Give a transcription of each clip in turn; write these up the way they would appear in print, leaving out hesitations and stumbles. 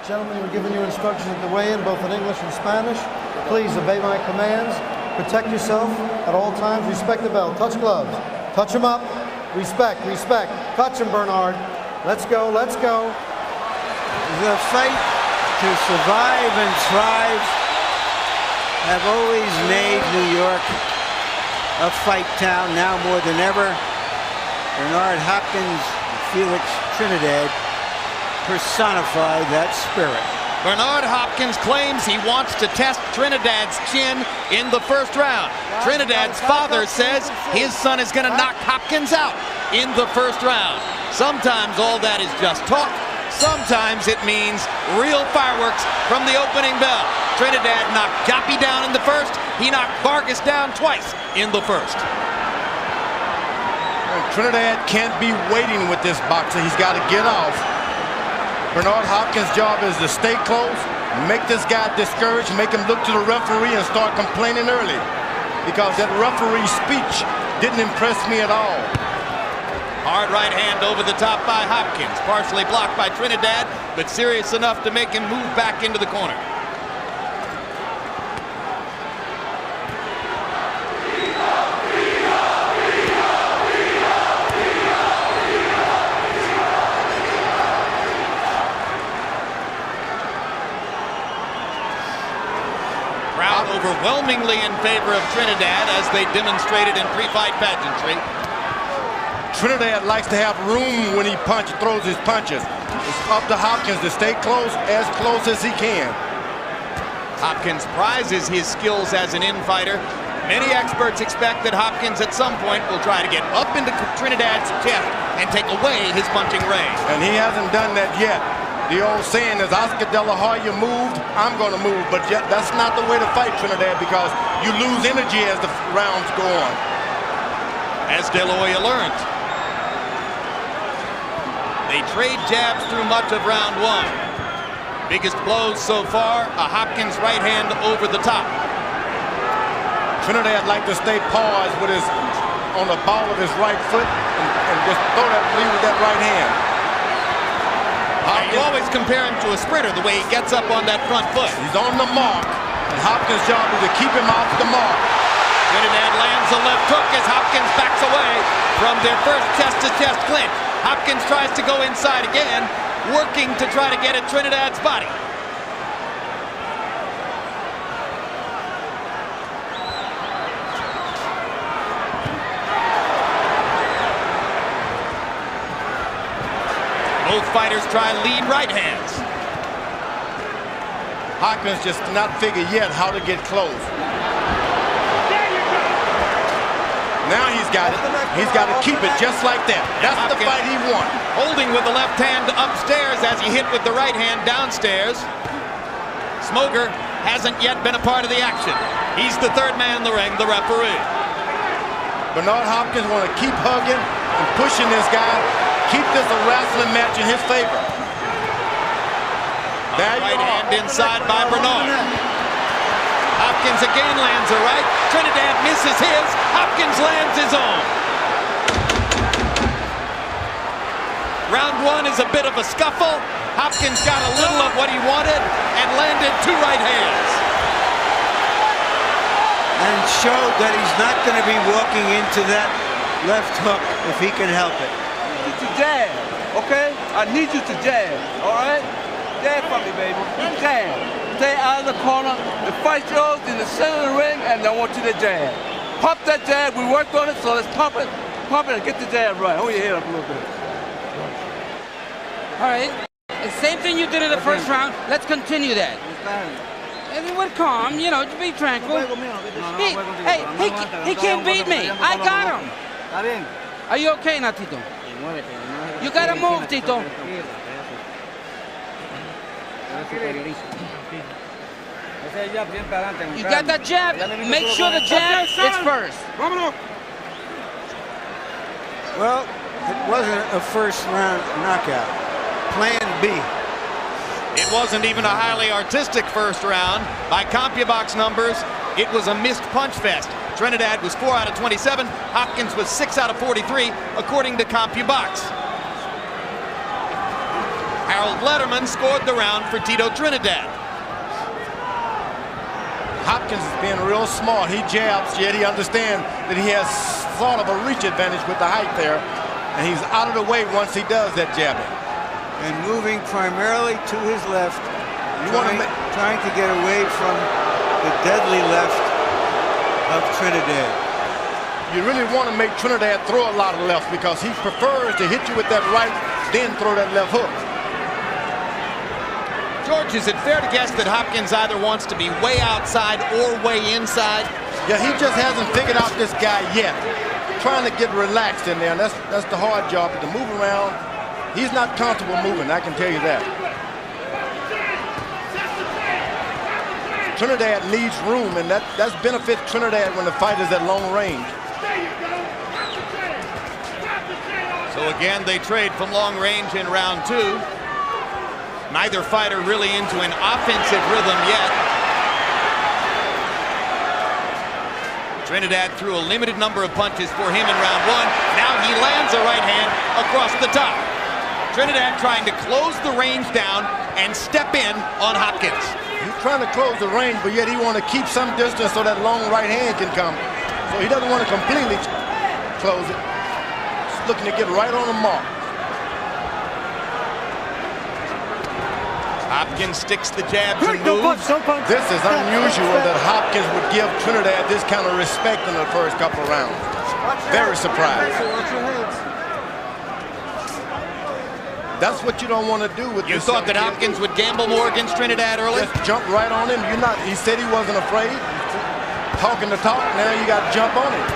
Gentlemen, we're giving you instructions at the weigh-in, both in English and Spanish. Please obey my commands. Protect yourself at all times. Respect the bell. Touch gloves. Touch them up. Respect, respect. Touch them, Bernard. Let's go, let's go. The fight to survive and thrive have always made New York a fight town, now more than ever. Bernard Hopkins and Felix Trinidad personify that spirit. Bernard Hopkins claims he wants to test Trinidad's chin in the first round. Trinidad's father says his son is going to knock Hopkins out in the first round. Sometimes all that is just talk. Sometimes it means real fireworks from the opening bell. Trinidad knocked Joppy down in the first. He knocked Vargas down twice in the first. Trinidad can't be waiting with this boxer. He's got to get off. Bernard Hopkins' job is to stay close, make this guy discouraged, make him look to the referee and start complaining early. Because that referee's speech didn't impress me at all. Hard right hand over the top by Hopkins, partially blocked by Trinidad, but serious enough to make him move back into the corner. Crowd overwhelmingly in favor of Trinidad, as they demonstrated in pre-fight pageantry. Trinidad likes to have room when he throws his punches. It's up to Hopkins to stay close as he can. Hopkins prizes his skills as an infighter. Many experts expect that Hopkins at some point will try to get up into Trinidad's chest and take away his punching range. And he hasn't done that yet. The old saying is, Oscar De La Hoya moved, I'm going to move. But yet, that's not the way to fight Trinidad, because you lose energy as the rounds go on. As De La Hoya learned. They trade jabs through much of round one. Biggest blows so far, a Hopkins right hand over the top. Trinidad like to stay paused with his on the ball of his right foot and just throw that lead with that right hand. You always compare him to a sprinter, the way he gets up on that front foot. He's on the mark, and Hopkins' job is to keep him off the mark. Trinidad lands a left hook as Hopkins backs away from their first chest-to-chest clinch. Hopkins tries to go inside again, working to try to get at Trinidad's body. Both fighters try lead right hands. Hopkins just cannot figure yet how to get close. Now he's got it. He's got to keep it just like that. That's the fight he won. Holding with the left hand upstairs as he hit with the right hand downstairs. Smoker hasn't yet been a part of the action. He's the third man in the ring, the referee. Bernard Hopkins want to keep hugging and pushing this guy. Keep this a wrestling match in his favor. Right hand inside by Bernard. Hopkins again lands a right. Trinidad misses his. Hopkins lands his own. Round one is a bit of a scuffle. Hopkins got a little of what he wanted and landed two right hands. And showed that he's not going to be walking into that left hook if he can help it. To jab, okay? I need you to jab, all right? Jab for me, baby. Jab. Stay out of the corner. The fight yours in the center of the ring, and I want you to jab. Pump that jab. We worked on it, so let's pump it. Pump it and get the jab right. Hold your head up a little bit. All right. The same thing you did in the first round. Let's continue that. Everyone calm, you know, be tranquil. He can't beat me. I got him. Are you okay now, Tito? You gotta move, Tito. You got that jab. Make sure the jab is first. Well, it wasn't a first round knockout. Plan B. It wasn't even a highly artistic first round. By CompuBox numbers, it was a missed punch fest. Trinidad was 4 out of 27. Hopkins was 6 out of 43, according to CompuBox. Harold Letterman scored the round for Tito Trinidad. Hopkins is being real smart. He jabs, yet he understands that he has sort of a reach advantage with the height there, and he's out of the way once he does that jabbing. And moving primarily to his left, trying to get away from the deadly left of Trinidad. You really want to make Trinidad throw a lot of lefts because he prefers to hit you with that right, then throw that left hook. George, is it fair to guess that Hopkins either wants to be way outside or way inside? Yeah, he just hasn't figured out this guy yet. Trying to get relaxed in there, and that's the hard job, to move around. He's not comfortable moving, I can tell you that. Trinidad needs room, and that's benefits Trinidad when the fight is at long range. So again, they trade from long range in round 2. Neither fighter really into an offensive rhythm yet. Trinidad threw a limited number of punches for him in round 1. Now he lands a right hand across the top. Trinidad trying to close the range down and step in on Hopkins. He's trying to close the range, but yet he wants to keep some distance so that long right hand can come. So he doesn't want to completely close it. He's looking to get right on the mark. Hopkins sticks the jabs and moves. This is unusual that Hopkins would give Trinidad this kind of respect in the first couple of rounds. Very surprised. That's what you don't want to do with You this. thought that Hopkins would gamble more against Trinidad early? Just jump right on him. He said he wasn't afraid. Talking the talk, now you got to jump on him.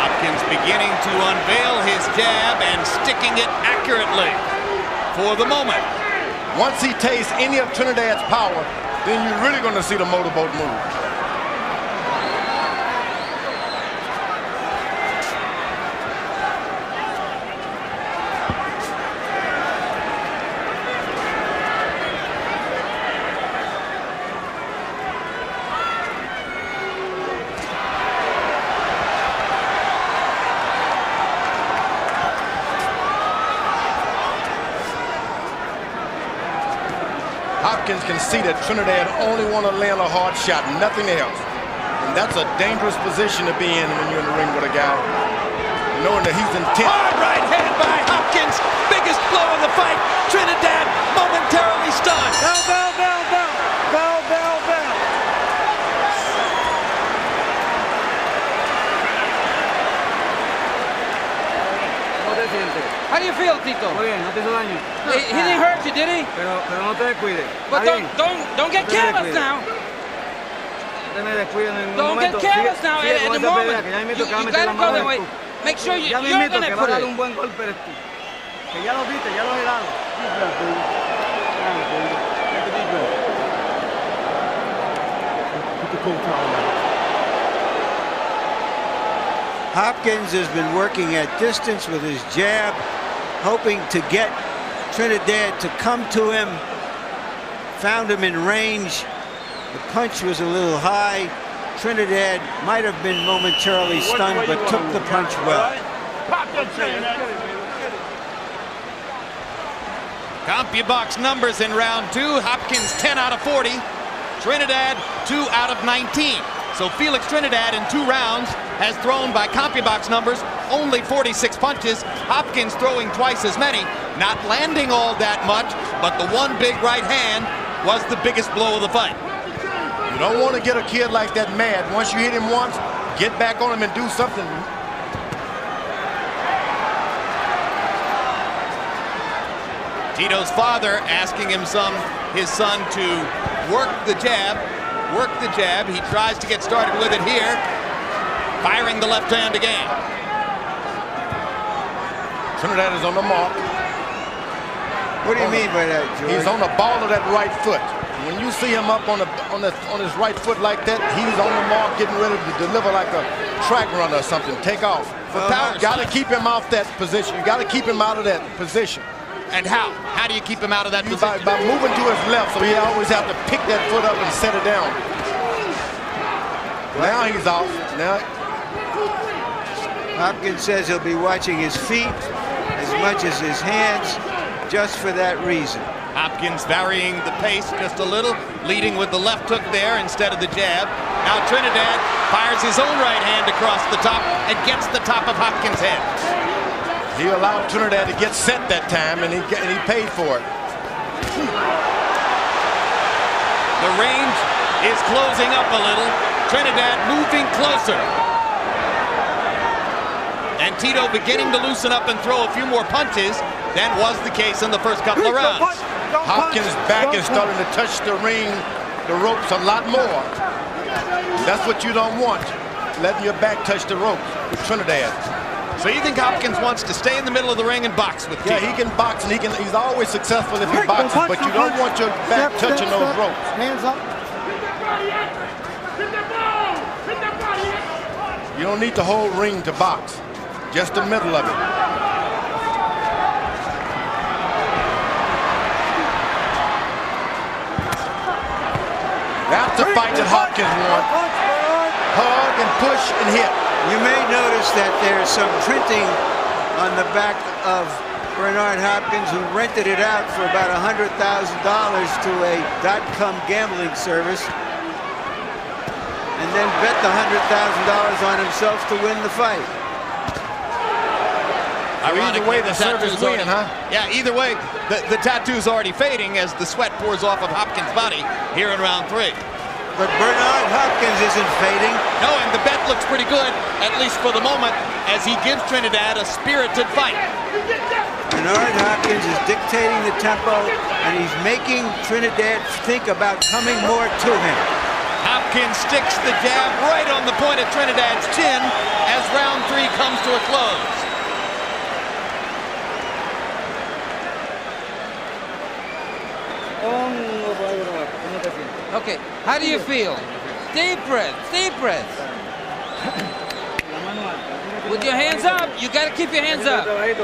Hopkins beginning to unveil his jab and sticking it accurately for the moment. Once he tastes any of Trinidad's power, then you're really going to see the motorboat move. Hopkins can see that Trinidad only want to land a hard shot, nothing else. And that's a dangerous position to be in when you're in the ring with a guy, knowing that he's intent. Hard right hand by Hopkins. Biggest blow of the fight. Trinidad momentarily stunned. Bell, bell, bell, bell. Bell, bell, bell. How do you feel, Tito? Muy bien, no te hizo daño. He didn't hurt you, did he? Pero no te descuides. But don't get careless now. No te me descuides en ningún Don't momento. get careless now Sigue at con the esta pelea, moment. que ya You mismito que va a meter la gotta go mano that en way. el Make sure ya you're mismito gonna que va put a dar it. un buen golpe eres tú. Que ya lo viste, ya lo he dado. Hopkins has been working at distance with his jab, hoping to get Trinidad to come to him. Found him in range. The punch was a little high. Trinidad might have been momentarily stunned, but took the punch well. CompuBox numbers in round 2. Hopkins 10 out of 40. Trinidad 2 out of 19. So Felix Trinidad in 2 rounds has thrown, by CompuBox numbers, only 46 punches. Hopkins throwing twice as many, not landing all that much, but the one big right hand was the biggest blow of the fight. You don't want to get a kid like that mad. Once you hit him once, get back on him and do something. Tito's father asking his son to work the jab. He tries to get started with it here, firing the left hand again. Trinidad is on the mark. What do you mean by that, George? He's on the ball of that right foot. When you see him up on his right foot like that, he's on the mark, getting ready to deliver like a track runner or something, take off. Power Got to keep him off that position. You got to keep him out of that position. And how? How do you keep him out of that position? By moving to his left, so he always have to pick that foot up and set it down. Now he's off. Now Hopkins says he'll be watching his feet as much as his hands, just for that reason. Hopkins varying the pace just a little, leading with the left hook there instead of the jab. Now Trinidad fires his own right hand across the top and gets the top of Hopkins' head. He allowed Trinidad to get set that time, and he paid for it. The range is closing up a little. Trinidad moving closer. And Tito beginning to loosen up and throw a few more punches than was the case in the first couple of rounds. Hopkins' back is starting to touch the ring, the ropes a lot more. That's what you don't want, letting your back touch the ropes with Trinidad. So you think Hopkins wants to stay in the middle of the ring and box with Tito? Yeah, he can box, and he's always successful if he boxes, but you don't want your back touching those ropes. Hands up. You don't need the whole ring to box, just the middle of it. That's the fight that Hopkins won. Hug and push and hit. You may notice that there's some printing on the back of Bernard Hopkins, who rented it out for about $100,000 to a .com gambling service, and then bet the $100,000 on himself to win the fight. Either way, the service win, huh? Yeah, either way, the tattoo's already fading as the sweat pours off of Hopkins' body here in round 3. But Bernard Hopkins isn't fading. No, and the bet looks pretty good, at least for the moment, as he gives Trinidad a spirited fight. Bernard Hopkins is dictating the tempo, and he's making Trinidad think about coming more to him. Hopkins sticks the jab right on the point of Trinidad's chin as round 3 comes to a close. Okay, how do you feel? Deep breath, deep breath. With your hands up, you got to keep your hands up. It's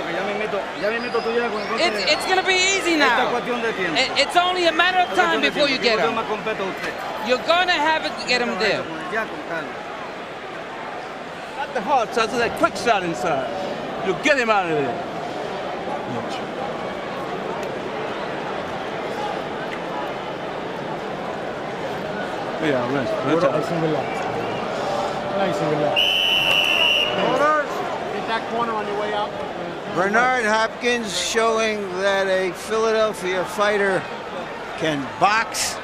going to be easy now. It's only a matter of time before you get him. You're going to have it to get him there. Not the hard side, so that quick shot inside. You'll get him out of there. Yeah, rest. Get that corner on your way out. Bernard Hopkins showing that a Philadelphia fighter can box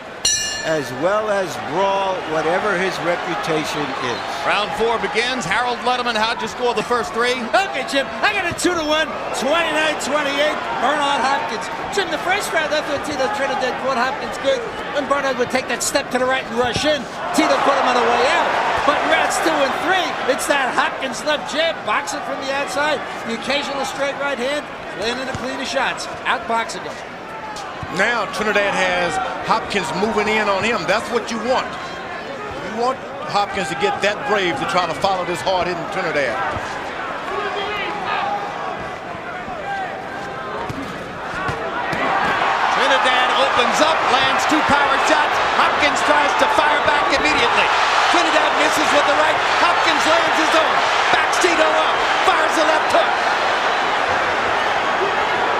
as well as brawl, whatever his reputation is. Round 4 begins. Harold Letterman, how'd you score the first 3? Okay, Jim, I got a 2-1, 29-28, Bernard Hopkins. Jim, the first round, I thought Tito Trinidad caught Hopkins good. When Bernard would take that step to the right and rush in, Tito caught him on the way out. But in rounds 2 and 3, it's that Hopkins left jab, boxing from the outside, the occasional straight right hand, landing the cleaner shots, outboxing him. Now Trinidad has Hopkins moving in on him. That's what you want. You want Hopkins to get that brave to try to follow this hard-hitting Trinidad. Trinidad opens up, lands 2 power shots. Hopkins tries to fire back immediately. Trinidad misses with the right. Hopkins lands his own. Backs Tito up. Fires the left hook.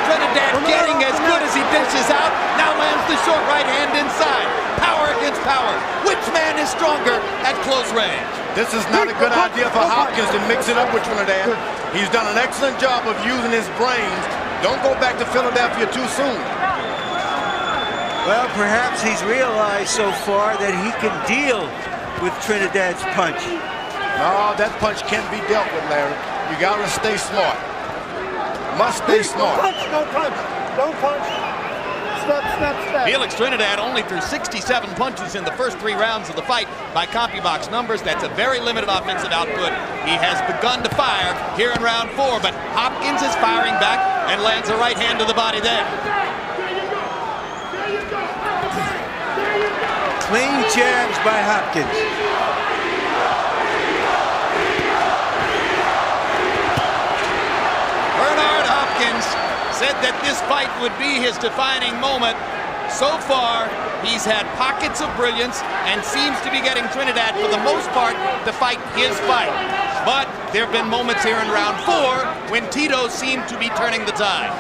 Trinidad getting as good as he dishes out. Now lands the short right hand inside. Power against power. Which man is stronger at close range? This is not a good idea for Hopkins to mix it up with Trinidad. He's done an excellent job of using his brains. Don't go back to Philadelphia too soon. Well, perhaps he's realized so far that he can deal with Trinidad's punch. No, that punch can't be dealt with, Larry. You gotta stay smart. Must stay smart. Don't punch. Don't punch. Step, step, step. Felix Trinidad only threw 67 punches in the first 3 rounds of the fight by CompuBox numbers. That's a very limited offensive output. He has begun to fire here in round 4, but Hopkins is firing back and lands a right hand to the body there. Clean jabs by Hopkins. Bernard Hopkins said that this fight would be his defining moment. So far, he's had pockets of brilliance and seems to be getting Trinidad, for the most part, to fight his fight. But there have been moments here in round 4 when Tito seemed to be turning the tide.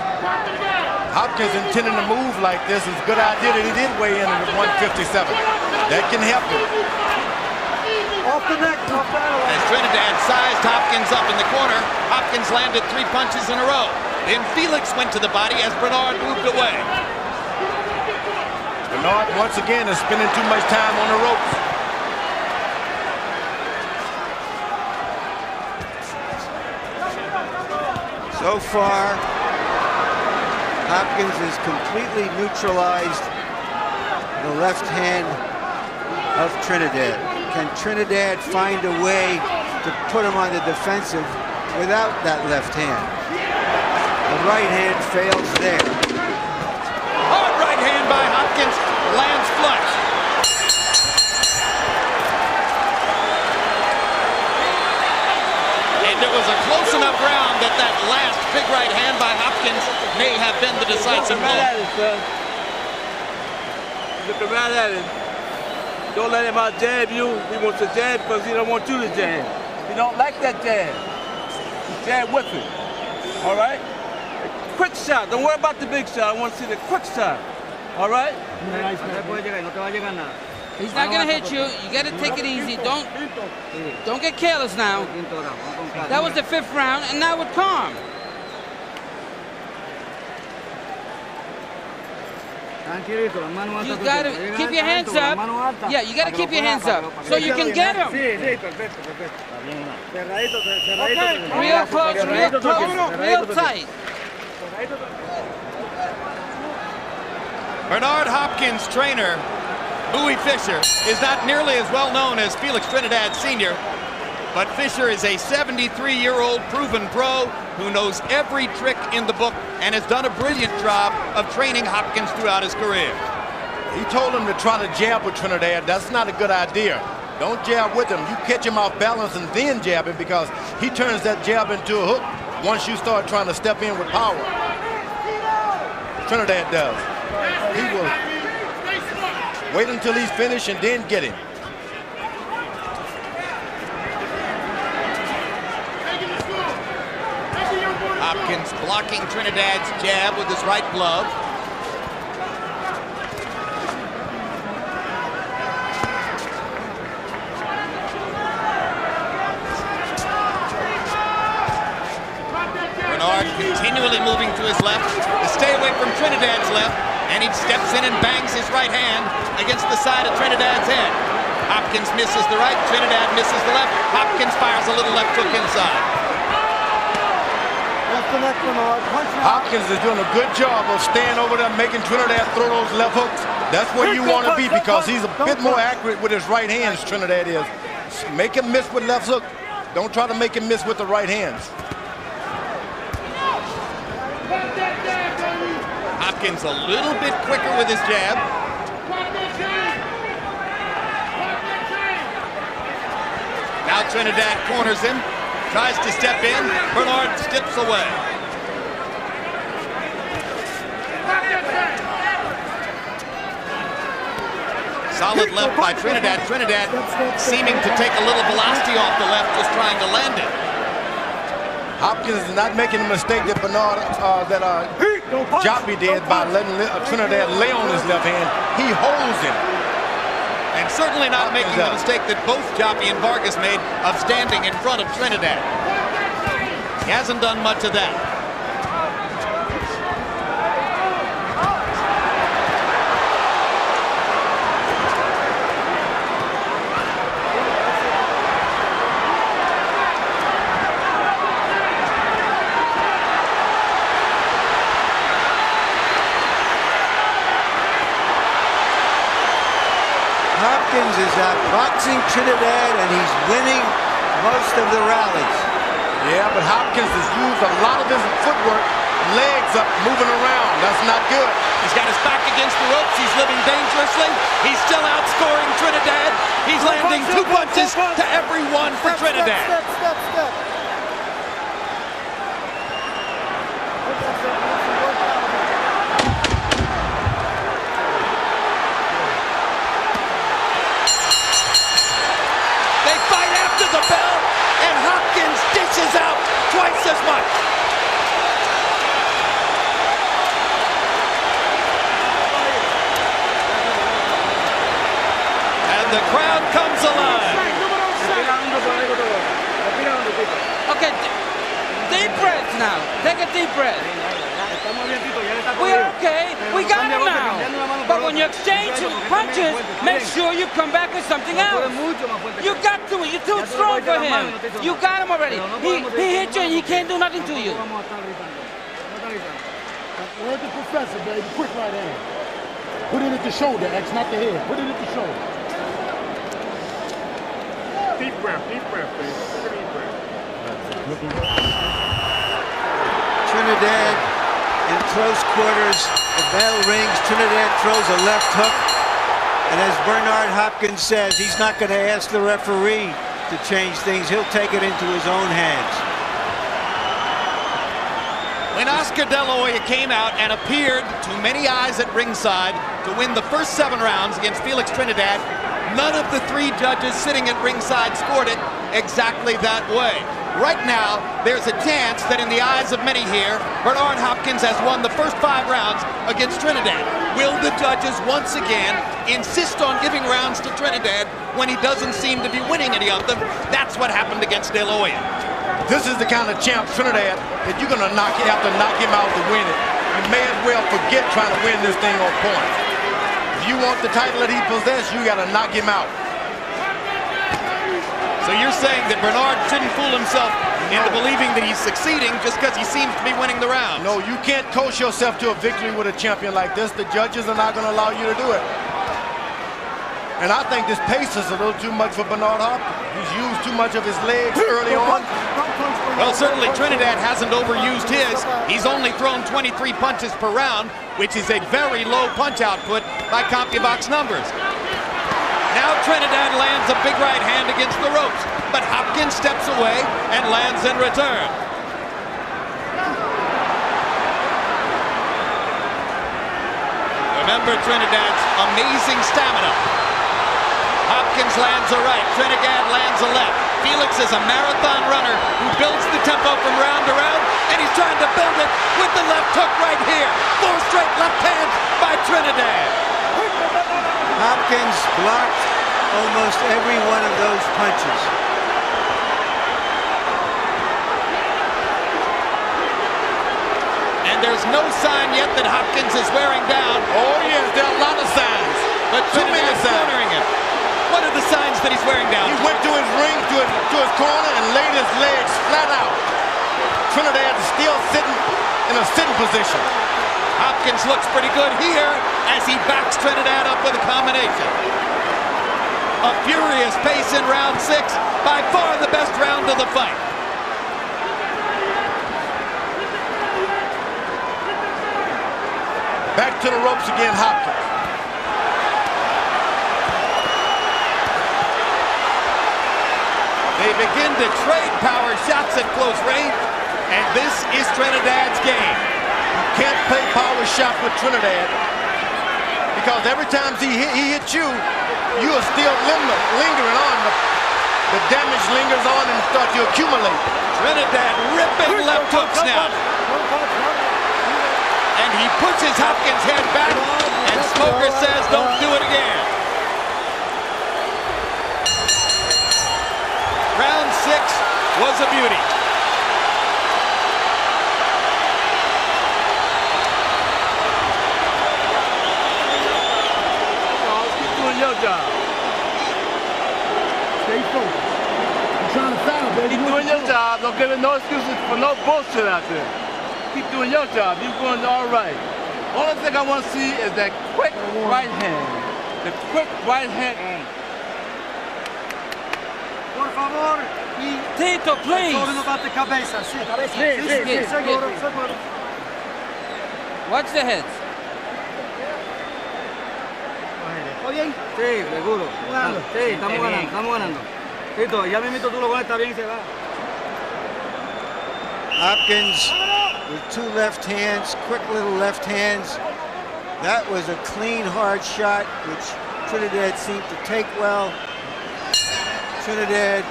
Hopkins intending to move like this is a good idea that he did weigh in at 157. That can help him. Off the neck, off the elbow. As Trinidad sized Hopkins up in the corner, Hopkins landed 3 punches in a row. Then Felix went to the body as Bernard moved away. Bernard, once again, is spending too much time on the ropes. So far, Hopkins has completely neutralized the left hand of Trinidad. Can Trinidad find a way to put him on the defensive without that left hand? The right hand fails there. Hard right hand by Hopkins, lands flush. And it was a close enough round that that last big right hand by Hopkins may have been the decisive blow. Looking right at him. Don't let him out jab you. He wants to jab because he don't want you to jab. He don't like that jab. You jab with him. All right? Quick shot. Don't worry about the big shot. I want to see the quick shot. All right? He's not gonna hit you. You gotta take it easy. Don't get careless now. That was the 5th round, and now with calm. You gotta keep your hands up. Yeah, you gotta keep your hands up so you can get him. Okay, real close, real tight. Bernard Hopkins' trainer, Bowie Fisher, is not nearly as well known as Felix Trinidad Sr., but Fisher is a 73-year-old proven pro who knows every trick in the book and has done a brilliant job of training Hopkins throughout his career. He told him to try to jab with Trinidad. That's not a good idea. Don't jab with him. You catch him off balance and then jab him because he turns that jab into a hook once you start trying to step in with power. Trinidad does. He will wait until he's finished and then get him. Hopkins blocking Trinidad's jab with his right glove. Bernard continually moving to his left to stay away from Trinidad's left, and he steps in and bangs his right hand against the side of Trinidad's head. Hopkins misses the right, Trinidad misses the left. Hopkins fires a little left hook inside. Hopkins is doing a good job of staying over there, making Trinidad throw those left hooks. That's where you want to be because he's a bit more accurate with his right hands, Trinidad is. Make him miss with left hook. Don't try to make him miss with the right hands. Hopkins a little bit quicker with his jab. Now Trinidad corners him, tries to step in. Bernard steps away. Solid left by Trinidad. Trinidad seeming to take a little velocity off the left, just trying to land it. Hopkins is not making the mistake that Joppy did by letting Trinidad lay on his left hand. He holds him. And certainly not making the mistake that both Joppy and Vargas made of standing in front of Trinidad. He hasn't done much of that. Hopkins is outboxing Trinidad, and he's winning most of the rallies. Yeah, but Hopkins has used a lot of his footwork, legs up, moving around. That's not good. He's got his back against the ropes. He's living dangerously. He's still outscoring Trinidad. He's landing 2 punches to every one for Trinidad. Step. They fight after the bell, and Hopkins the crowd comes alive. Okay, deep breath now. Take a deep breath. We're okay. We got him now. But when you exchange punches, make sure you come back with something else. You got to. You're too strong for him. You got him already. He hit you and he can't do nothing to you. Where's the professor, baby? Quick right hand. Put it at the shoulder, X, not the head. Put it at the shoulder. Deep breath, baby. Deep breath. Trinidad in close quarters. The bell rings. Trinidad throws a left hook. And as Bernard Hopkins says, he's not going to ask the referee to change things. He'll take it into his own hands. When Oscar De La Hoya came out and appeared to many eyes at ringside to win the first 7 rounds against Felix Trinidad, none of the 3 judges sitting at ringside scored it exactly that way. Right now, there's a chance that in the eyes of many here, Bernard Hopkins has won the first 5 rounds against Trinidad. Will the judges once again insist on giving rounds to Trinidad when he doesn't seem to be winning any of them? That's what happened against De La Hoya. This is the kind of champ, Trinidad, that you're going to have to knock him out to win it. You may as well forget trying to win this thing on points. If you want the title that he possessed, you got to knock him out. So you're saying that Bernard shouldn't fool himself into believing that he's succeeding just because he seems to be winning the rounds? No, you can't coach yourself to a victory with a champion like this. The judges are not going to allow you to do it. And I think this pace is a little too much for Bernard Hopkins. He's used too much of his legs early on. Well, certainly Trinidad hasn't overused his. He's only thrown 23 punches per round, which is a very low punch output by CompuBox numbers. Now Trinidad lands a big right hand against the ropes, but Hopkins steps away and lands in return. Remember Trinidad's amazing stamina. Hopkins lands a right, Trinidad lands a left. Felix is a marathon runner who builds the tempo from round to round, and he's trying to build it with the left hook right here. 4 straight left hands by Trinidad. Hopkins blocked almost every one of those punches. And there's no sign yet that Hopkins is wearing down. Oh yes, there are a lot of signs. But Trinidad's cornering him. What are the signs that he's wearing down? He went to his ring, to his corner, and laid his legs flat out. Trinidad is still sitting in a sitting position. Hopkins looks pretty good here as he backs Trinidad up with a combination. A furious pace in round 6, by far the best round of the fight. Back to the ropes again, Hopkins. They begin to trade power shots at close range, and this is Trinidad's game. You can't play power shots with Trinidad because every time he hits you, you are still lingering on. The damage lingers on and starts to accumulate. Trinidad ripping left hooks now. And he pushes Hopkins' head back, and Smoker says, don't do it again. Round 6 was a beauty. Keep doing your job. Stay focused. I'm trying to foul, baby. Keep doing your job. Don't give it no excuses for no bullshit out there. Keep doing your job. You're going all right. Only thing I want to see is that quick right hand. The quick right hand. Por favor, Tito, please. bate cabeza, sí. Sí, seguro. Watch the heads. Sí, seguro. Sí, estamos ganando. Tito, ya mismito tú lo conectas bien y se va. Hopkins with 2 left hands, quick little left hands. That was a clean, hard shot, which Trinidad seemed to take well. Trinidad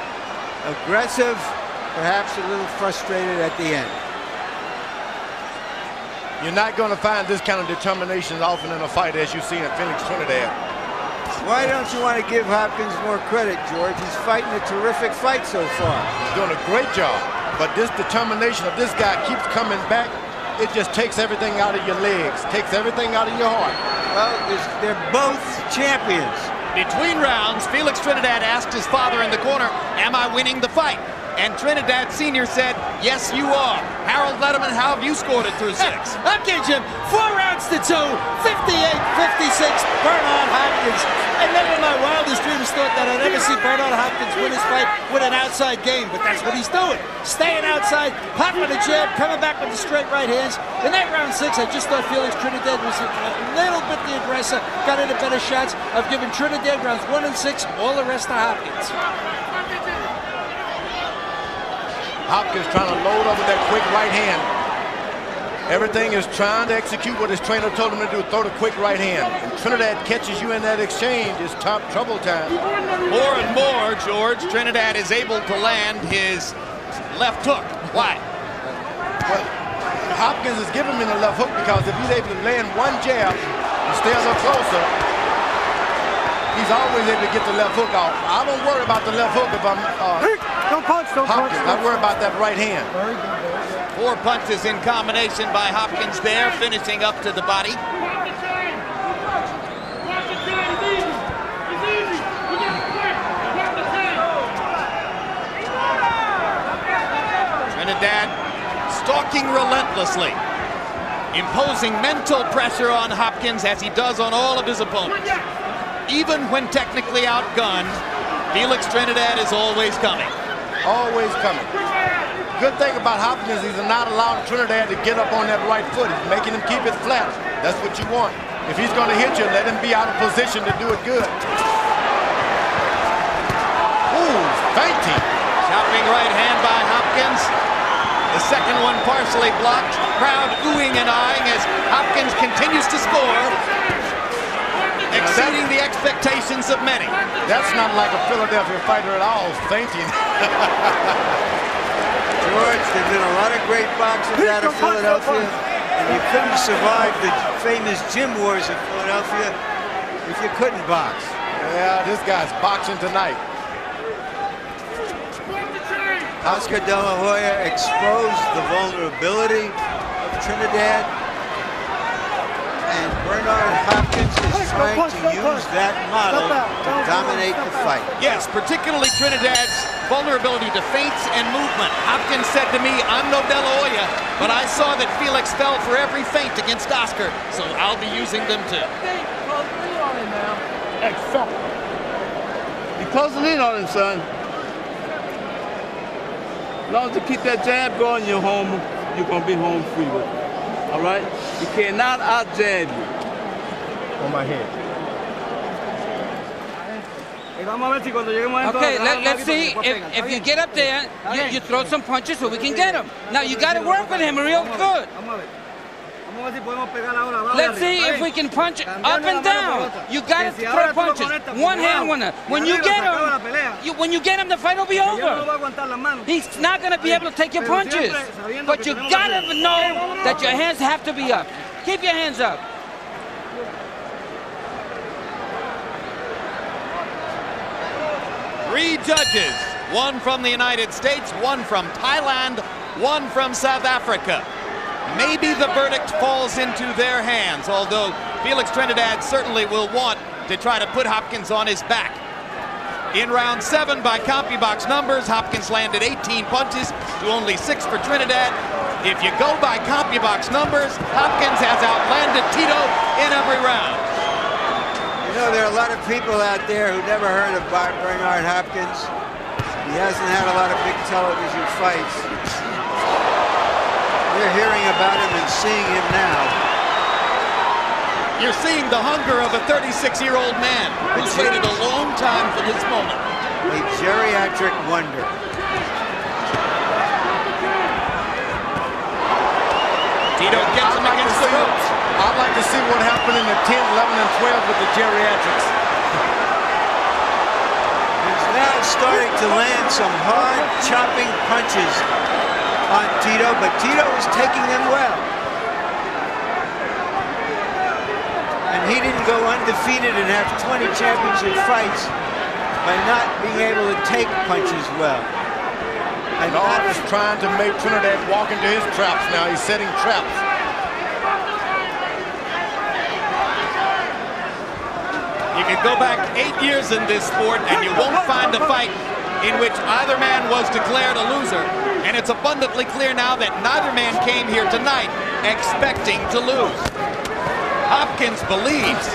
aggressive, perhaps a little frustrated at the end. You're not going to find this kind of determination often in a fight as you see in Felix Trinidad. Why don't you want to give Hopkins more credit, George? He's fighting a terrific fight so far. He's doing a great job. But this determination of this guy keeps coming back. It just takes everything out of your legs, takes everything out of your heart. Well, they're both champions. Between rounds, Felix Trinidad asked his father in the corner, "Am I winning the fight?" And Trinidad Sr. said, "Yes, you are." Harold Letterman, how have you scored it through 6? Okay, Jim. 4 rounds to 2, 58-56, Bernard Hopkins. I never in my wildest dreams thought that I'd ever see Bernard Hopkins win his fight with an outside game, but that's what he's doing. Staying outside, popping the jab, coming back with the straight right hands. In that round 6, I just thought Felix Trinidad was a little bit the aggressor, got into better shots. I've given Trinidad rounds 1 and 6, all the rest to Hopkins. Hopkins trying to load up with that quick right hand. Everything is trying to execute what his trainer told him to do, throw the quick right hand. And Trinidad catches you in that exchange, it's top trouble time. More and more, George, Trinidad is able to land his left hook. Why? Well, Hopkins is giving him the left hook because if he's able to land one jab and stay a little closer, he's always able to get the left hook off. I don't worry about the left hook if I'm Hopkins. I worry about that right hand. 4 punches in combination by Hopkins there, finishing up to the body. Trinidad stalking relentlessly, imposing mental pressure on Hopkins as he does on all of his opponents. Even when technically outgunned, Felix Trinidad is always coming. Always coming. Good thing about Hopkins, he's not allowing Trinidad to get up on that right foot. He's making him keep it flat. That's what you want. If he's going to hit you, let him be out of position to do it good. Ooh, feinting. Chopping right hand by Hopkins. The second one partially blocked. Crowd oohing and eyeing as Hopkins continues to score, exceeding the expectations of many. That's not like a Philadelphia fighter at all, feinting. George, there's been a lot of great boxers out of Philadelphia, and you couldn't survive the famous gym wars of Philadelphia if you couldn't box. Yeah, this guy's boxing tonight. Oscar De La Hoya exposed the vulnerability of Trinidad, and Bernard Hopkins is trying to use that model to dominate the fight. Yes, particularly Trinidad's vulnerability to feints and movement. Hopkins said to me, "I'm no De La Hoya, but I saw that Felix fell for every feint against Oscar, so I'll be using them too." You're closing in on him, son. As long as you keep that jab going, you're home. You're going to be home free with it. All right? You cannot out-jab you. On my head. Okay, let's see. If you get up there, you throw some punches so we can get him. Now, you got to work with him real good. Let's see if we can punch up and down. You got to throw punches. One hand winner. When you get him, the fight will be over. He's not going to be able to take your punches. But you got to know that your hands have to be up. Keep your hands up. Three judges, one from the United States, one from Thailand, one from South Africa. Maybe the verdict falls into their hands, although Felix Trinidad certainly will want to try to put Hopkins on his back. In round 7, by CompuBox numbers, Hopkins landed 18 punches to only 6 for Trinidad. If you go by CompuBox numbers, Hopkins has outlanded Tito in every round. You know, there are a lot of people out there who never heard of Bernard Hopkins. He hasn't had a lot of big television fights. They're hearing about him and seeing him now. You're seeing the hunger of a 36-year-old man who's waited a long time for this moment. A geriatric wonder. Tito gets him against the ropes. I'd like to see what happened in the 10, 11, and 12 with the geriatrics. He's now starting to land some hard chopping punches on Tito, but Tito is taking them well. And he didn't go undefeated and have 20 championship fights by not being able to take punches well. And Bernard is trying to make Trinidad walk into his traps now. He's setting traps. You can go back 8 years in this sport and you won't find a fight in which either man was declared a loser. And it's abundantly clear now that neither man came here tonight expecting to lose. Hopkins believes.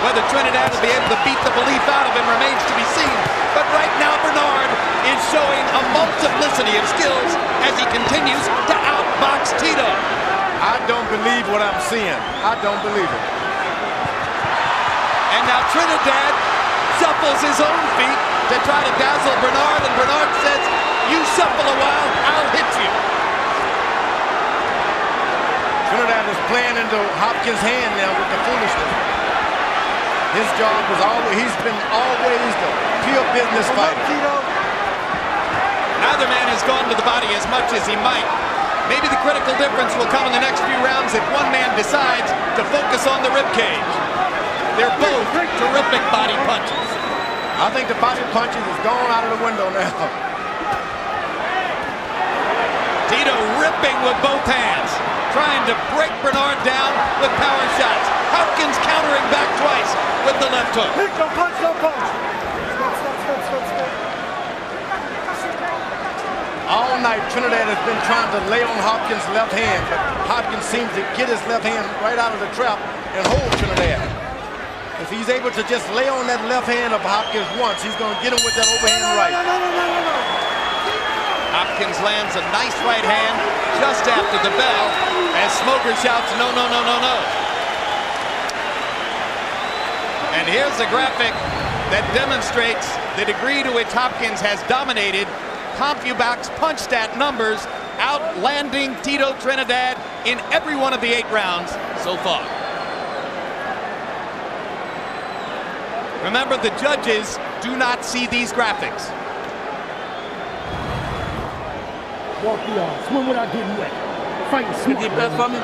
Whether Trinidad will be able to beat the belief out of him remains to be seen. But right now, Bernard is showing a multiplicity of skills as he continues to outbox Tito. I don't believe what I'm seeing. I don't believe it. And now Trinidad shuffles his own feet to try to dazzle Bernard, and Bernard says, "You shuffle a while, I'll hit you." Trinidad is playing into Hopkins' hand now with the foolishness. His job was always, he's been always the pure business fighter. Neither man has gone to the body as much as he might. Maybe the critical difference will come in the next few rounds if one man decides to focus on the ribcage. They're both terrific body punches. I think the body punches is gone out of the window now. Tito ripping with both hands, trying to break Bernard down with power shots. Hopkins countering back twice with the left hook. Don't punch, don't punch. All night, Trinidad has been trying to lay on Hopkins' left hand, but Hopkins seems to get his left hand right out of the trap and hold Trinidad. If he's able to just lay on that left hand of Hopkins once, he's going to get him with that overhand right. Hopkins lands a nice right hand just after the bell as Smoker shouts, "No, no, no, no, no." And here's a graphic that demonstrates the degree to which Hopkins has dominated. CompuBox punch stat numbers outlanding Tito Trinidad in every one of the 8 rounds so far. Remember, the judges do not see these graphics. Walk the yard. Swim without getting wet. Fighting smart. Get that for me?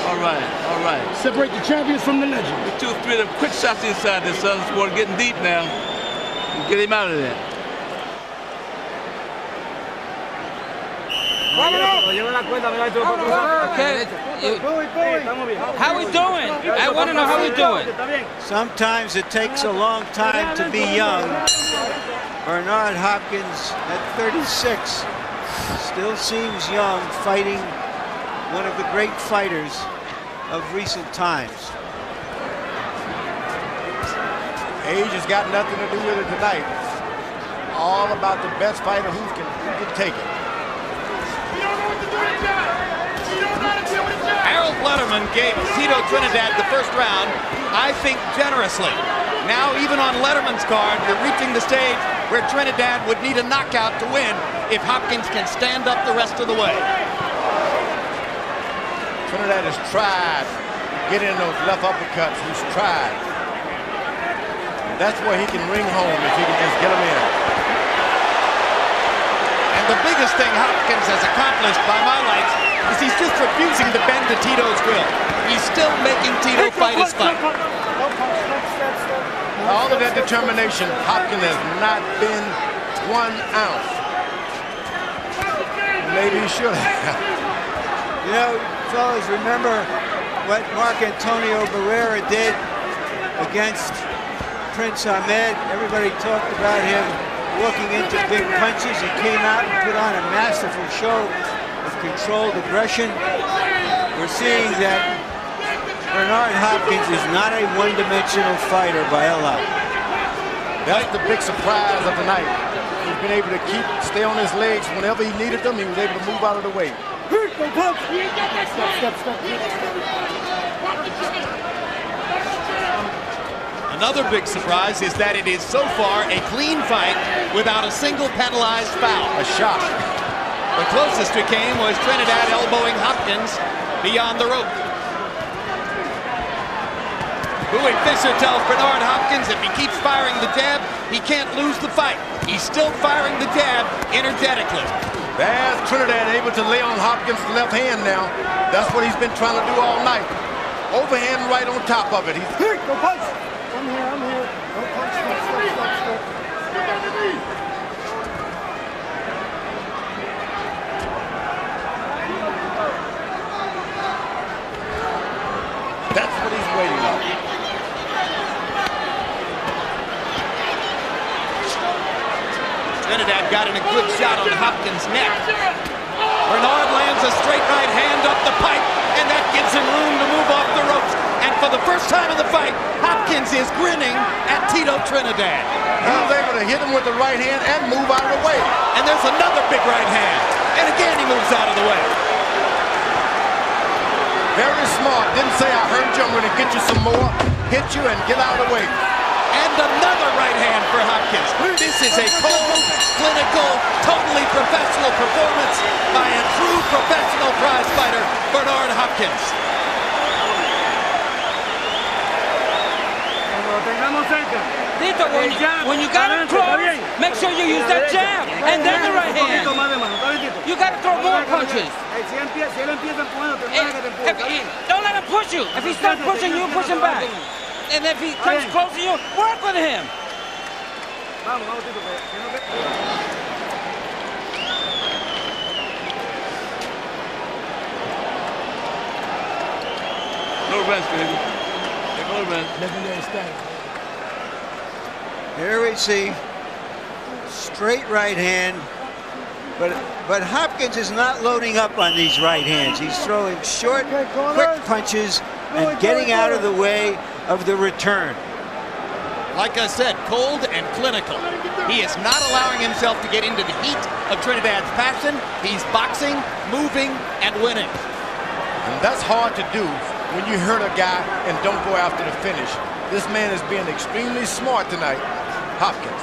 All right, all right. Separate the champions from the legend. 2 or 3 of them quick shots inside this son. We're getting deep now. Get him out of there. Okay. How we doing? I want to know how we doing. Sometimes it takes a long time to be young. Bernard Hopkins at 36 still seems young, fighting one of the great fighters of recent times. Age has got nothing to do with it tonight. All about the best fighter who can take it. Harold Letterman gave Tito Trinidad the first round, I think, generously. Now, even on Letterman's card, you're reaching the stage where Trinidad would need a knockout to win if Hopkins can stand up the rest of the way. Trinidad has tried to get in those left uppercuts. He's tried. And that's where he can ring home if he can just get them in. And the biggest thing Hopkins has accomplished by my lights is he's just refusing to bend to Tito's will. He's still making Tito fight his fight. All of that determination, Hopkins has not been 1 ounce. Maybe he should have. You know, fellas, remember what Mark Antonio Barrera did against Prince Ahmed? Everybody talked about him walking into big punches. He came out and put on a masterful show of controlled aggression. We're seeing that Bernard Hopkins is not a one-dimensional fighter by a lot. That's the big surprise of the night. He's been able to stay on his legs whenever he needed them. He was able to move out of the way. Another big surprise is that it is so far a clean fight without a single penalized foul. A shot. The closest we came was Trinidad elbowing Hopkins beyond the rope. Bowie Fischer tells Bernard Hopkins if he keeps firing the jab, he can't lose the fight. He's still firing the jab energetically. There's Trinidad able to lay on Hopkins' left hand now. That's what he's been trying to do all night. Overhand right on top of it. Go punch. I'm here. Go punch. Stop. Get on your knee. That's what he's waiting on. Trinidad got in a good shot on Hopkins' neck. Bernard lands a straight right hand up the pipe, and that gives him room to move off the ropes. And for the first time in the fight, Hopkins is grinning at Tito Trinidad. He was able to hit him with the right hand and move out of the way. And there's another big right hand. And again, he moves out of the way. Very smart. Didn't say, I heard you, I'm going to get you some more. Hit you and get out of the way. And another right hand for Hopkins. This is a cold, clinical, totally professional performance by a true professional prize fighter, Bernard Hopkins. Tito, when you got him close, make sure you use that jab and then the right hand. You got to throw more punches. Don't let him push you. If he starts pushing you, push him back. And if he comes close to you, work with him. No rest, baby. No rest. Legendary status. Here we see straight right hand, but Hopkins is not loading up on these right hands. He's throwing short, quick punches and getting out of the way of the return. Like I said, cold and clinical. He is not allowing himself to get into the heat of Trinidad's passion. He's boxing, moving, and winning. And that's hard to do when you hurt a guy and don't go after the finish. This man is being extremely smart tonight, Hopkins.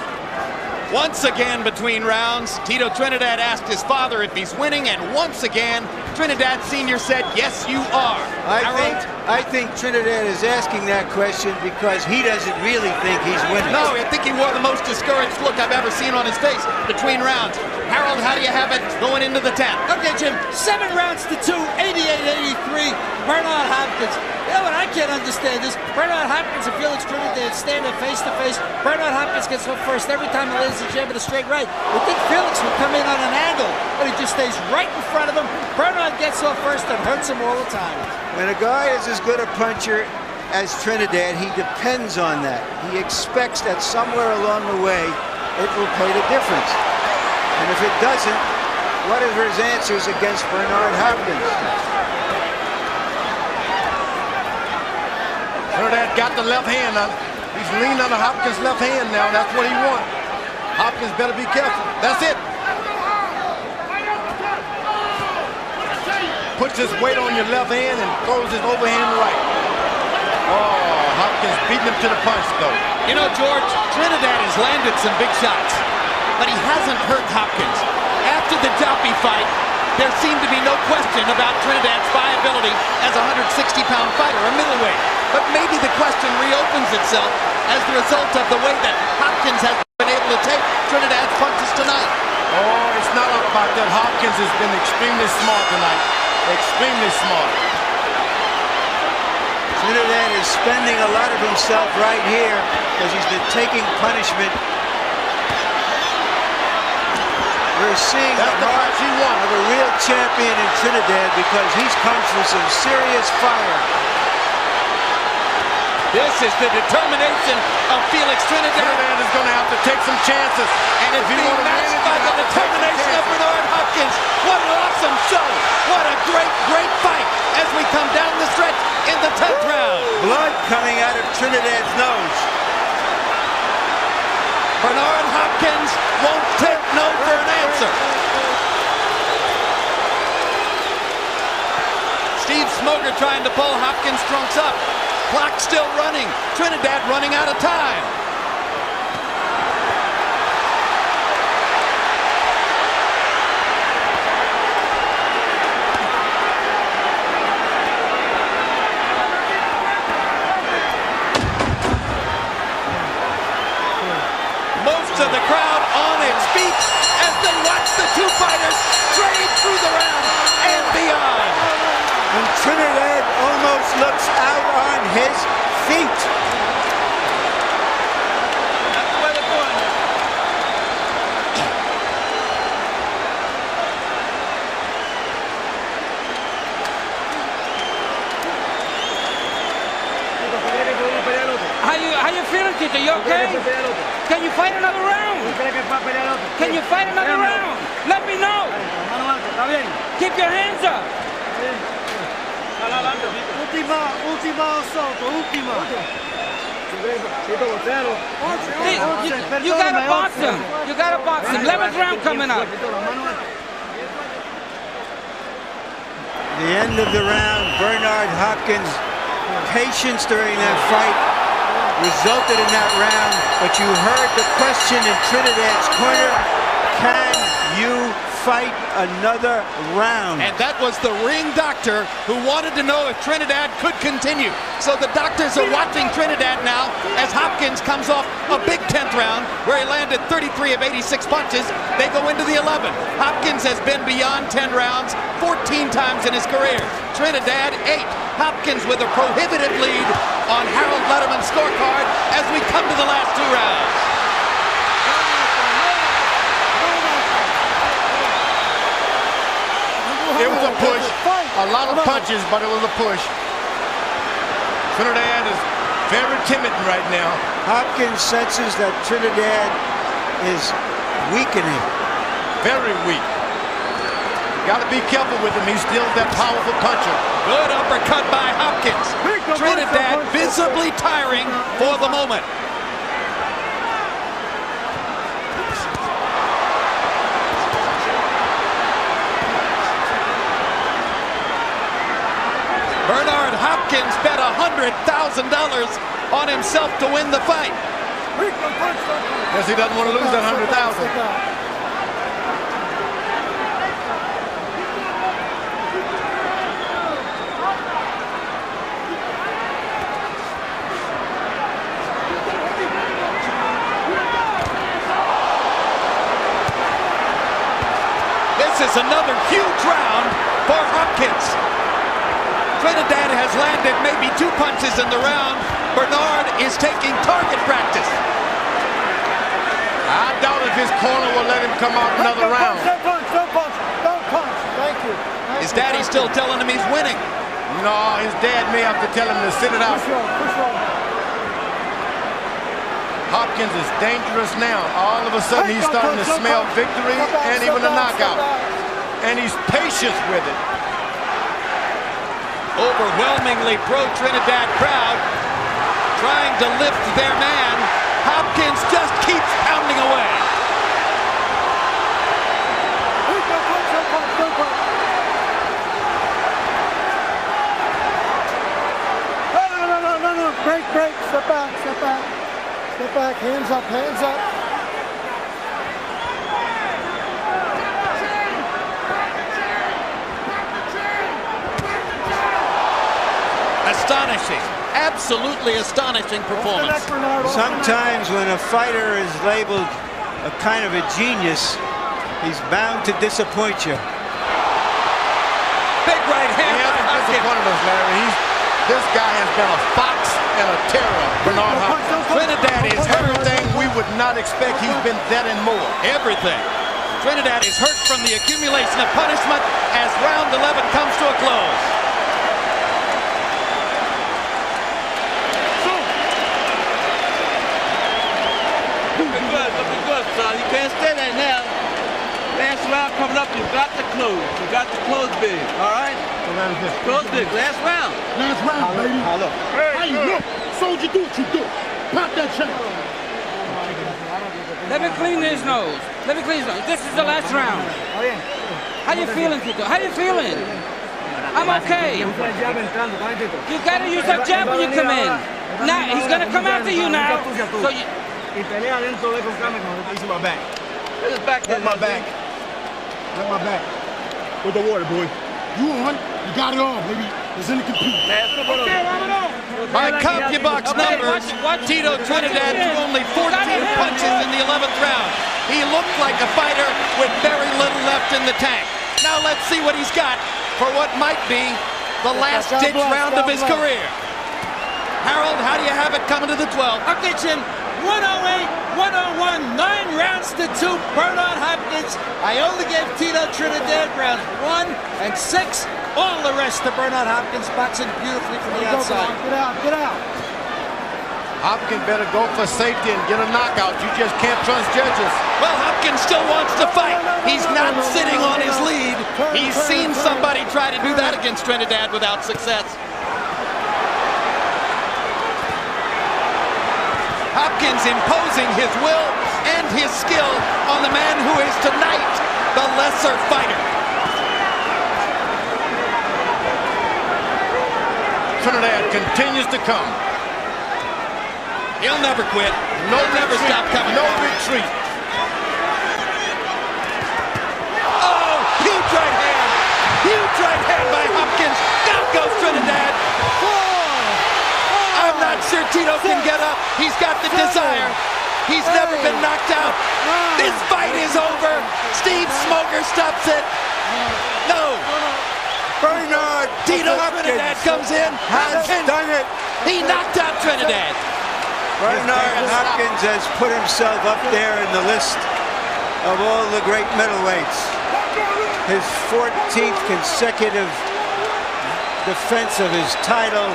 Once again between rounds, Tito Trinidad asked his father if he's winning, and once again, Trinidad Sr. said, yes, you are. I think Trinidad is asking that question because he doesn't really think he's winning. No, I think he wore the most discouraged look I've ever seen on his face between rounds. Harold, how do you have it going into the 10th? Okay, Jim, 7 rounds to 2, 88-83, Bernard Hopkins. You know what I can't understand is Bernard Hopkins and Felix Trinidad standing face to face. Bernard Hopkins gets up first every time he lands the jab at a straight right. We think Felix would come in on an angle, but he just stays right in front of him. Bernard gets off first and hurts him all the time. When a guy is as good a puncher as Trinidad, he depends on that. He expects that somewhere along the way, it will play the difference. And if it doesn't, what are his answers against Bernard Hopkins? Trinidad got the left hand on it. He's leaning on the Hopkins' left hand now. That's what he wants. Hopkins better be careful. That's it. Puts his weight on your left hand and throws his overhand right. Oh, Hopkins beating him to the punch, though. You know, George, Trinidad has landed some big shots, but he hasn't hurt Hopkins. After the Joppy fight, there seemed to be no question about Trinidad's viability as a 160-pound fighter, a middleweight. But maybe the question reopens itself as the result of the way that Hopkins has been able to take Trinidad's punches tonight. Oh, it's not all about that. Hopkins has been extremely smart tonight. Extremely smart. Trinidad is spending a lot of himself right here because he's been taking punishment. We're seeing the heart of a real champion in Trinidad because he's come through some serious fire. This is the determination of Felix Trinidad. Trinidad is going to have to take some chances. And it's being matched by the determination of Bernard Hopkins. What an awesome show. What a great, great fight as we come down the stretch in the 10th round. Blood coming out of Trinidad's nose. Bernard Hopkins won't take no for an answer. Steve Smoger trying to pull Hopkins' trunks up. Clock still running. Trinidad running out of time. Most of the crowd on its feet as they watch the two fighters trade through the round and beyond. And Trinidad almost looks out his feet. That's where they're going. How you feeling, Tito? You okay? Can you fight another round? Can you fight another round? Let me know. Keep your hands up. You gotta box him. You gotta box him. 11th round coming up. The end of the round, Bernard Hopkins' patience during that fight resulted in that round, but you heard the question in Trinidad's corner: can you fight another round? And that was the ring doctor who wanted to know if Trinidad could continue. So the doctors are watching Trinidad now as Hopkins comes off a big 10th round where he landed 33 of 86 punches. They go into the 11th. Hopkins has been beyond 10 rounds 14 times in his career. Trinidad 8. Hopkins with a prohibitive lead on Harold Letterman's scorecard as we come to the last 2 rounds. It was a push. A lot of punches, but it was a push. Trinidad is very timid right now. Hopkins senses that Trinidad is weakening. Very weak. Got to be careful with him. He's still that powerful puncher. Good uppercut by Hopkins. Trinidad visibly tiring for the moment. Bernard Hopkins bet $100,000 on himself to win the fight. Guess he doesn't want to lose that $100,000. This is another huge round for Hopkins. Trinidad has landed maybe 2 punches in the round. Bernard is taking target practice. I doubt if his corner will let him come out another round. Don't punch, don't punch, don't punch. Thank you. His daddy's still telling him he's winning. No, his dad may have to tell him to sit it out. Push on. Hopkins is dangerous now. All of a sudden, he's starting to smell victory and even a knockout. And he's patient with it. Overwhelmingly pro-Trinidad crowd trying to lift their man. Hopkins just keeps pounding away. No. Break. Step back. Step back. Hands up. Astonishing, absolutely astonishing performance. Sometimes when a fighter is labeled a kind of a genius, he's bound to disappoint you. Big right hand. He hasn't disappointed us, Larry. This guy has been a fox and a terror, Bernard Hopkins. Trinidad is hurt. Everything we would not expect, he's been that and more. Everything. Trinidad is hurt from the accumulation of punishment as round 11 comes to a close. Looking good, son. You can't stay there now. Last round coming up, you got to close. You got to close big, all right? Close big. Last round. Last round, baby. Hey, look. Soldier, do what you do. Pop that check. Let me clean his nose. This is the last round. How you feeling, Tito? How you feeling? I'm okay. You gotta use that jab when you come in. Now, he's gonna come after you now. So you... This is back there. My back. Let my back. With the water, boy. You on? You got it all, baby. It's in the computer. By CompuBox numbers, Tito Trinidad threw only 14 punches in the 11th round. He looked like a fighter with very little left in the tank. Now let's see what he's got for what might be the last-ditch round of his career. Harold, how do you have it coming to the 12th? Okay, Jim. 108, 101, 9 rounds to 2. Bernard Hopkins. I only gave Tito Trinidad rounds 1 and 6. All the rest of Bernard Hopkins boxing beautifully from the outside. Get out, get out. Hopkins better go for safety and get a knockout. You just can't trust judges. Well, Hopkins still wants to fight. He's not sitting on his lead. He's seen somebody try to do that against Trinidad without success. Hopkins imposing his will and his skill on the man who is tonight the lesser fighter. Trinidad continues to come. He'll never quit. He'll never stop coming. No retreat. Oh, huge right hand. Huge right hand by Hopkins. Down goes Trinidad. I'm not sure Tito can get up. He's got the desire. He's never been knocked out. This fight is over. Steve Smoker stops it. No. Bernard Tito Hopkins Trinidad comes in. has done it. He knocked out Trinidad. Bernard Hopkins has put himself up there in the list of all the great middleweights. His 14th consecutive defense of his title.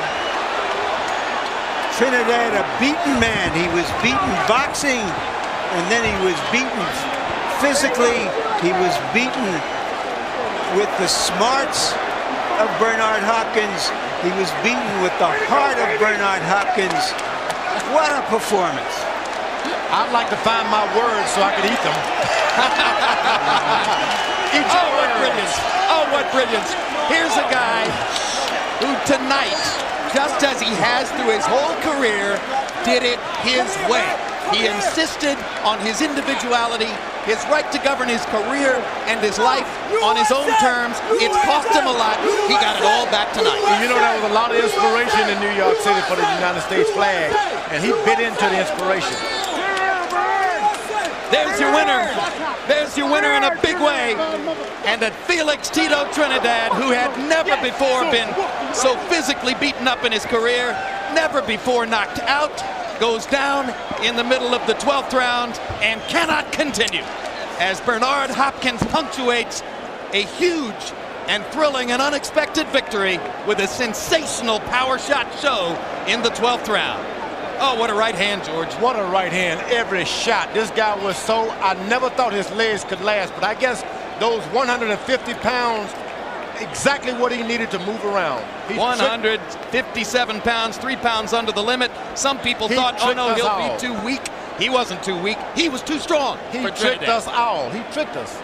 Trinidad, a beaten man. He was beaten boxing, and then he was beaten physically. He was beaten with the smarts of Bernard Hopkins. He was beaten with the heart of Bernard Hopkins. What a performance. I'd like to find my words so I could eat them. Oh, what brilliance. Oh, what brilliance. Here's a guy who tonight, just as he has through his whole career, did it his way. He insisted on his individuality, his right to govern his career and his life on his own terms. It's cost him a lot. He got it all back tonight. You know, there was a lot of inspiration in New York City for the United States flag, and he bit into the inspiration. There's your winner. There's your winner in a big way. And that Felix Tito Trinidad, who had never before been so physically beaten up in his career, never before knocked out, goes down in the middle of the 12th round and cannot continue as Bernard Hopkins punctuates a huge and thrilling and unexpected victory with a sensational power shot show in the 12th round. Oh, what a right hand, George. What a right hand. Every shot. This guy was so, I never thought his legs could last, but I guess those 150 pounds, exactly what he needed to move around. 157 pounds, 3 pounds under the limit. Some people thought, oh no, he'll be too weak. He wasn't too weak. He was too strong. He for tricked Trinidad. us all. He tricked us.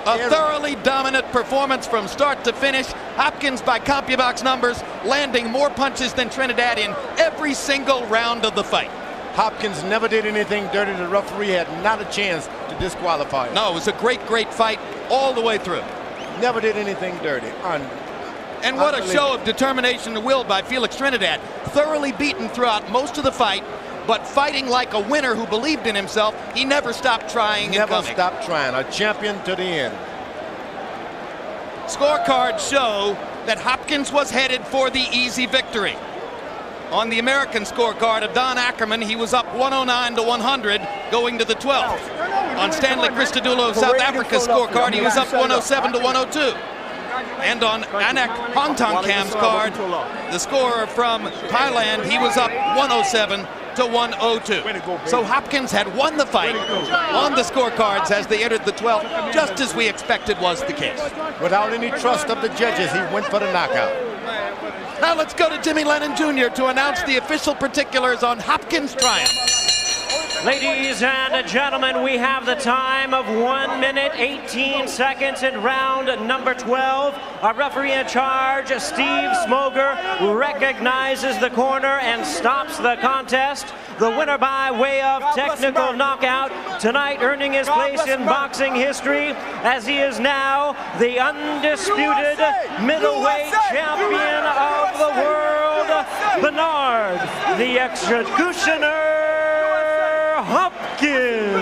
A thoroughly dominant performance from start to finish. Hopkins, by CompuBox numbers, landing more punches than Trinidad in every single round of the fight. Hopkins never did anything dirty. The referee had not a chance to disqualify him. No, it was a great, great fight all the way through. Never did anything dirty. And what a show of determination and will by Felix Trinidad. Thoroughly beaten throughout most of the fight, but fighting like a winner who believed in himself. He never stopped trying and coming. Never stopped trying. A champion to the end. Scorecards show that Hopkins was headed for the easy victory. On the American scorecard of Don Ackerman, he was up 109 to 100 going to the 12th. On Stanley Christodoulou of South Africa's scorecard, he was up 107 to 102. And on Anak Hongtongkam's card, the scorer from Thailand, he was up 107 to 102. So Hopkins had won the fight on the scorecards as they entered the 12th, just as we expected was the case. Without any trust of the judges, he went for the knockout. Now let's go to Jimmy Lennon Jr. to announce the official particulars on Hopkins' triumph. Ladies and gentlemen, we have the time of 1 minute 18 seconds in round number 12. Our referee in charge, Steve Smoger, recognizes the corner and stops the contest. The winner by way of technical knockout tonight, earning his place in boxing history as he is now the undisputed middleweight champion of the world, Bernard, the Executioner Hopkins.